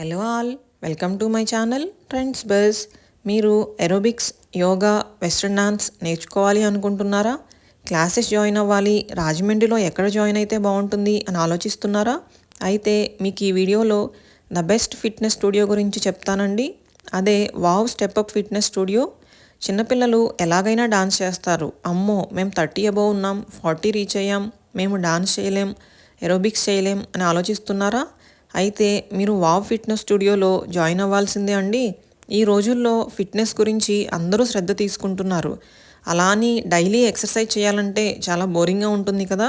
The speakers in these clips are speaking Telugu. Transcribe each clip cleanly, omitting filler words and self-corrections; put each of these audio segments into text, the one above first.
Hello all, welcome to my channel trends bus. మీరు ఏరోబిక్స్, యోగా, వెస్ట్రన్ డాన్స్ నేర్చుకోవాలి అనుకుంటున్నారా? క్లాసెస్ జాయిన్ అవ్వాలి, రాజమండ్రిలో ఎక్కడ జాయిన్ అయితే బాగుంటుంది అని ఆలోచిస్తున్నారా? అయితే మీకు ఈ వీడియోలో ద బెస్ట్ ఫిట్నెస్ స్టూడియో గురించి చెప్తానండి. అదే వావ్ స్టెప్అప్ ఫిట్నెస్ స్టూడియో. చిన్నపిల్లలు ఎలాగైనా డాన్స్ చేస్తారు. అమ్మో, మేము 30 అబోవ్ ఉన్నాం, 40 రీచ్ అయ్యాం, మేము డాన్స్ చేయలేం, ఏరోబిక్స్ చేయలేం అని ఆలోచిస్తున్నారా? అయితే మీరు వావ్ ఫిట్నెస్ స్టూడియోలో జాయిన్ అవ్వాల్సిందే అండి. ఈ రోజుల్లో ఫిట్నెస్ గురించి అందరూ శ్రద్ధ తీసుకుంటున్నారు. అలా అని డైలీ ఎక్సర్సైజ్ చేయాలంటే చాలా బోరింగ్గా ఉంటుంది కదా.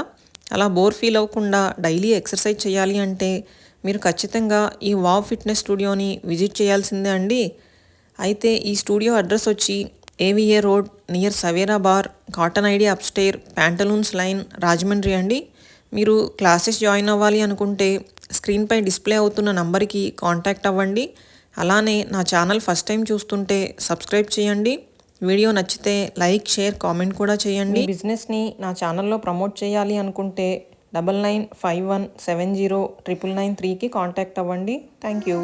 అలా బోర్ ఫీల్ అవ్వకుండా డైలీ ఎక్సర్సైజ్ చేయాలి అంటే మీరు ఖచ్చితంగా ఈ వావ్ ఫిట్నెస్ స్టూడియోని విజిట్ చేయాల్సిందే అండి. అయితే ఈ స్టూడియో అడ్రస్ వచ్చి ఏవిఏ road near Savera bar, cotton ID upstair, Pantaloons line, Rajahmundry అండి. మీరు క్లాసెస్ జాయిన్ అవ్వాలి అనుకుంటే స్క్రీన్పై డిస్ప్లే అవుతున్న నంబర్కి కాంటాక్ట్ అవ్వండి. అలానే నా ఛానల్ ఫస్ట్ టైం చూస్తుంటే సబ్స్క్రైబ్ చేయండి. వీడియో నచ్చితే లైక్, షేర్, కామెంట్ కూడా చేయండి. మీ బిజినెస్ని నా ఛానల్లో ప్రమోట్ చేయాలి అనుకుంటే 9951709993కి కాంటాక్ట్ అవ్వండి. Thank you.